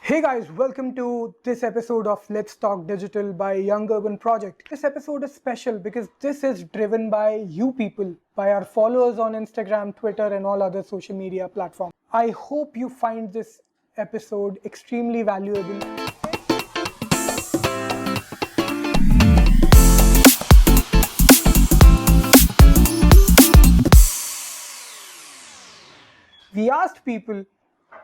Hey guys, welcome to this episode of Let's Talk Digital by Young Urban Project. This episode is special because this is driven by you people, by our followers on Instagram, Twitter, and all other social media platforms. I hope you find this episode extremely valuable. We asked people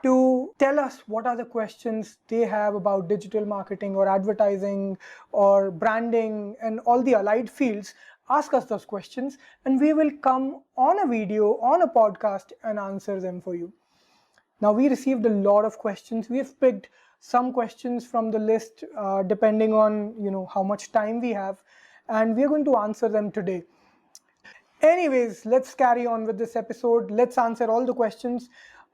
to tell us what are the questions they have about digital marketing or advertising or branding and all the allied fields. Ask us those questions and we will come on a video, on a podcast, and answer them for you. Now, we received a lot of questions. We've picked some questions from the list depending on how much time we have, and we're going to answer them today. Anyways, let's carry on with this episode. Let's answer all the questions.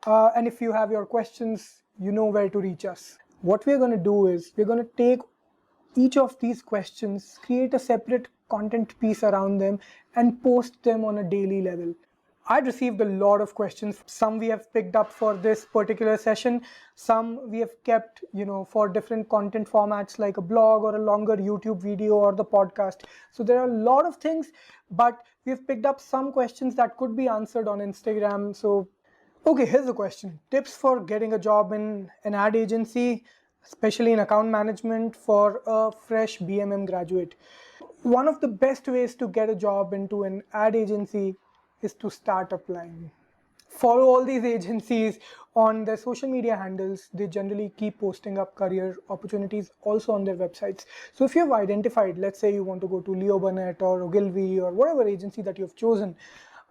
And if you have your questions, you know where to reach us. What we're going to do is we're going to take each of these questions, create a separate content piece around them, and post them on a daily level. I've received a lot of questions. Some we have picked up for this particular session. Some we have kept, for different content formats like a blog or a longer YouTube video or the podcast. So there are a lot of things, but we've picked up some questions that could be answered on Instagram. So, okay, here's a question. Tips for getting a job in an ad agency, especially in account management for a fresh BMM graduate. One of the best ways to get a job into an ad agency is to start applying. Follow all these agencies on their social media handles. They generally keep posting up career opportunities also on their websites. So if you have identified, let's say you want to go to Leo Burnett or Ogilvy or whatever agency that you've chosen,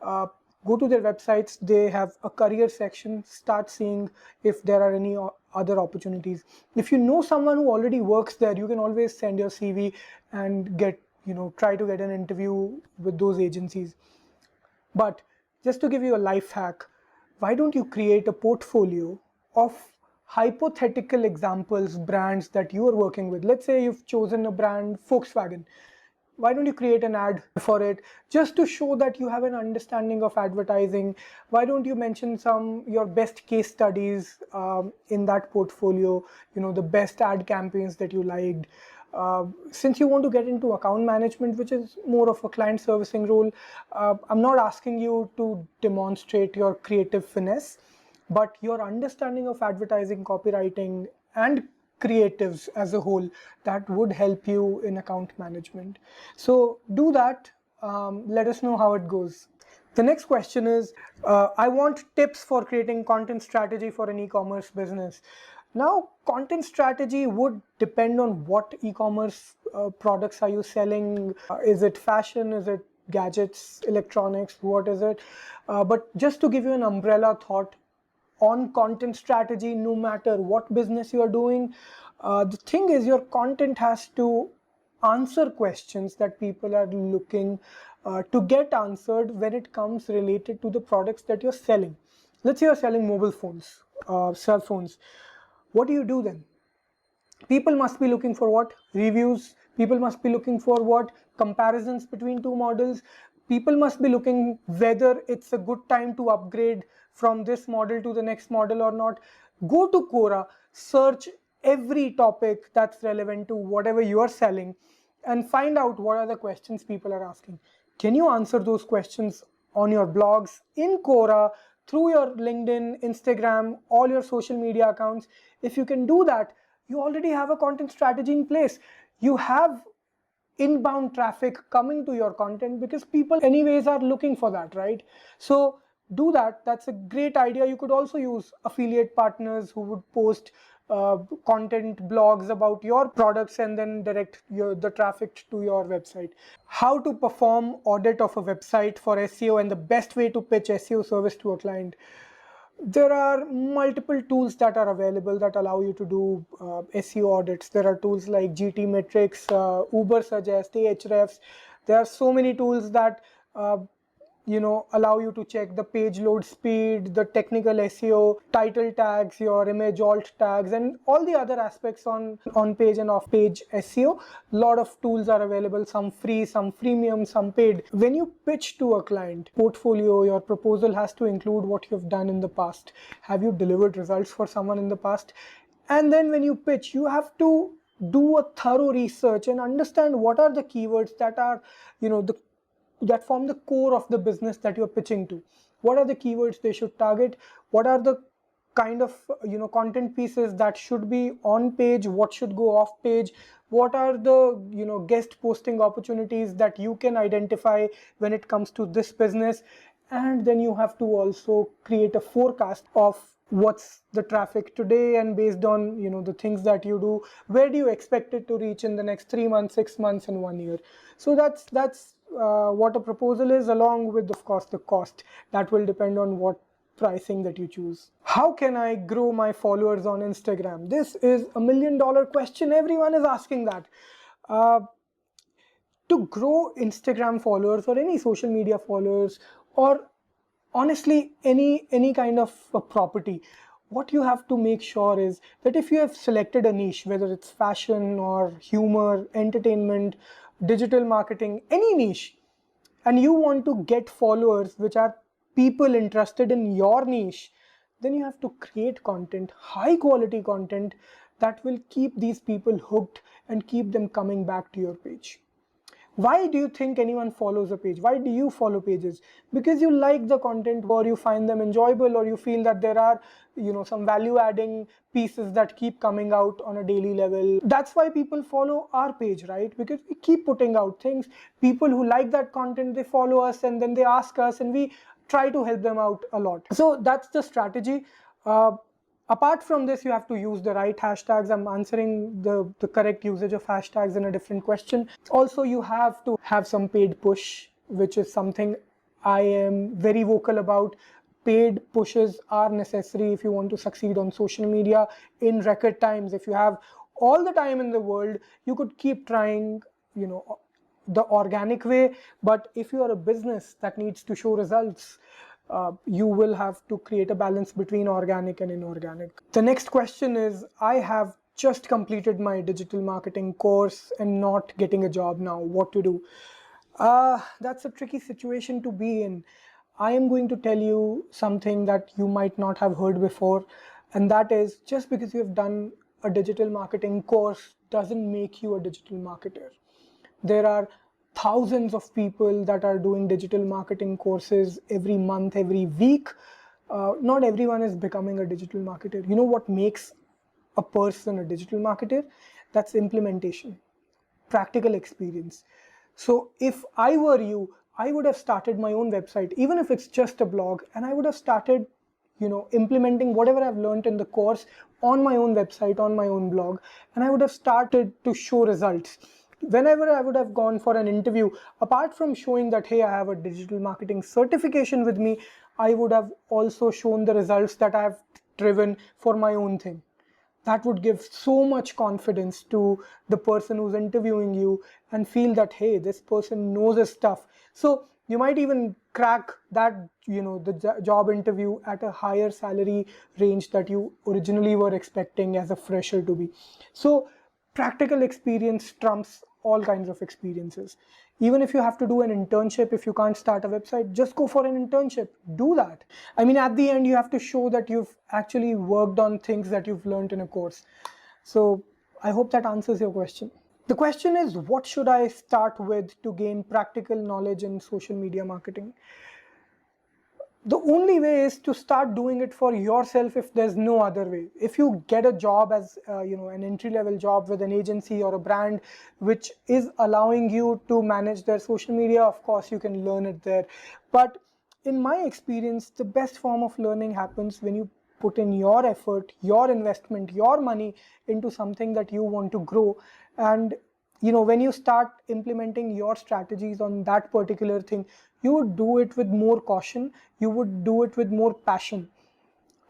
go to their websites. They have a career section. Start seeing if there are any other opportunities. If you know someone who already works there, you can always send your CV and try to get an interview with those agencies. But just to give you a life hack, why don't you create a portfolio of hypothetical examples, brands that you are working with? Let's say you've chosen a brand Volkswagen. Why don't you create an ad for it just to show that you have an understanding of advertising? Why don't you mention your best case studies in that portfolio, the best ad campaigns that you liked? Since you want to get into account management, which is more of a client servicing role, I'm not asking you to demonstrate your creative finesse, but your understanding of advertising, copywriting, and creatives as a whole, that would help you in account management. So do that. Let us know how it goes. The next question is, I want tips for creating content strategy for an e-commerce business. Now, content strategy would depend on what e-commerce products are you selling. Is it fashion? Is it gadgets, electronics? What is it? But just to give you an umbrella thought on content strategy, no matter what business you are doing, the thing is your content has to answer questions that people are looking to get answered when it comes related to the products that you're selling. Let's say you're selling mobile phones, cell phones. What do you do then? People must be looking for what? Reviews. People must be looking for what? Comparisons between two models. People must be looking whether it's a good time to upgrade from this model to the next model or not. Go to Quora, search every topic that's relevant to whatever you are selling, and find out what are the questions people are asking. Can you answer those questions on your blogs, in Quora, through your LinkedIn, Instagram, all your social media accounts? If you can do that, you already have a content strategy in place. You have inbound traffic coming to your content because people anyways are looking for that, right? So do that. That's a great idea. You could also use affiliate partners who would post content blogs about your products and then direct the traffic to your website. How to perform audit of a website for SEO and the best way to pitch SEO service to a client. There are multiple tools that are available that allow you to do SEO audits. There are tools like GT Metrics, Uber Suggest, Ahrefs. There are so many tools that allow you to check the page load speed, the technical SEO, title tags, your image alt tags, and all the other aspects on page and off page SEO. A lot of tools are available, some free, some freemium, some paid. When you pitch to a client, portfolio, your proposal has to include what you've done in the past. Have you delivered results for someone in the past? And then when you pitch, you have to do a thorough research and understand what are the keywords that are, that form the core of the business that you're pitching to. What are the keywords they should target? What are the kind of content pieces that should be on page? What should go off page? What are the guest posting opportunities that you can identify when it comes to this business? And then you have to also create a forecast of what's the traffic today, and based on the things that you do, where do you expect it to reach in the next 3 months, 6 months, and 1 year. So that's what a proposal is, along with of course the cost. That will depend on what pricing that you choose. How can I grow my followers on Instagram? This is $1 million question. Everyone is asking that. To grow Instagram followers or any social media followers, or honestly any kind of a property, what you have to make sure is that if you have selected a niche, whether it's fashion or humor, entertainment, digital marketing, any niche, and you want to get followers which are people interested in your niche, then you have to create content, high quality content, that will keep these people hooked and keep them coming back to your page. Why do you think anyone follows a page? Why do you follow pages? Because you like the content, or you find them enjoyable, or you feel that there are some value adding pieces that keep coming out on a daily level. That's why people follow our page, right? Because we keep putting out things. People who like that content, they follow us, and then they ask us, and we try to help them out a lot. So that's the strategy. Apart from this, you have to use the right hashtags. I'm answering the correct usage of hashtags in a different question. Also, you have to have some paid push, which is something I am very vocal about. Paid pushes are necessary if you want to succeed on social media in record times. If you have all the time in the world, you could keep trying, the organic way. But if you are a business that needs to show results, you will have to create a balance between organic and inorganic. The next question is, I have just completed my digital marketing course and not getting a job now. What to do? That's a tricky situation to be in. I am going to tell you something that you might not have heard before, and that is, just because you have done a digital marketing course doesn't make you a digital marketer. There are thousands of people that are doing digital marketing courses every month, every week. Not everyone is becoming a digital marketer. You know what makes a person a digital marketer? That's implementation, practical experience. So if I were you, I would have started my own website, even if it's just a blog, and I would have started implementing whatever I've learned in the course on my own website, on my own blog, and I would have started to show results. Whenever I would have gone for an interview, apart from showing that, hey, I have a digital marketing certification with me, I would have also shown the results that I have driven for my own thing. That would give so much confidence to the person who's interviewing you, and feel that, hey, this person knows his stuff. So you might even crack that, the job interview at a higher salary range that you originally were expecting as a fresher to be. So practical experience trumps all kinds of experiences. Even if you have to do an internship, if you can't start a website, just go for an internship. Do that. I mean, at the end, you have to show that you've actually worked on things that you've learned in a course. So I hope that answers your question. The question is, what should I start with to gain practical knowledge in social media marketing? The only way is to start doing it for yourself, if there's no other way. If you get a job as an entry-level job with an agency or a brand which is allowing you to manage their social media, of course you can learn it there. But in my experience, the best form of learning happens when you put in your effort, your investment, your money into something that you want to grow. And when you start implementing your strategies on that particular thing, you would do it with more caution, you would do it with more passion.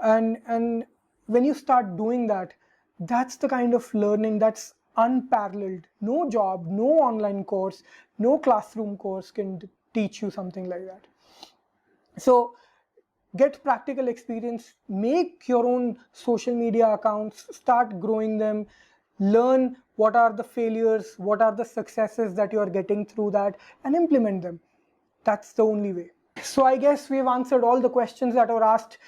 And when you start doing that, that's the kind of learning that's unparalleled. No job, no online course, no classroom course can teach you something like that. So get practical experience, make your own social media accounts, start growing them, learn what are the failures, what are the successes that you are getting through that, and implement them. That's the only way. So I guess we've answered all the questions that were asked.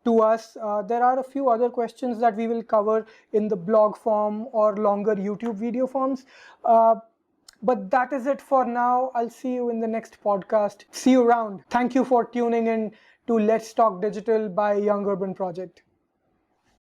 to us. There are a few other questions that we will cover in the blog form or longer YouTube video forms. But that is it for now. I'll see you in the next podcast. See you around. Thank you for tuning in to Let's Talk Digital by Young Urban Project.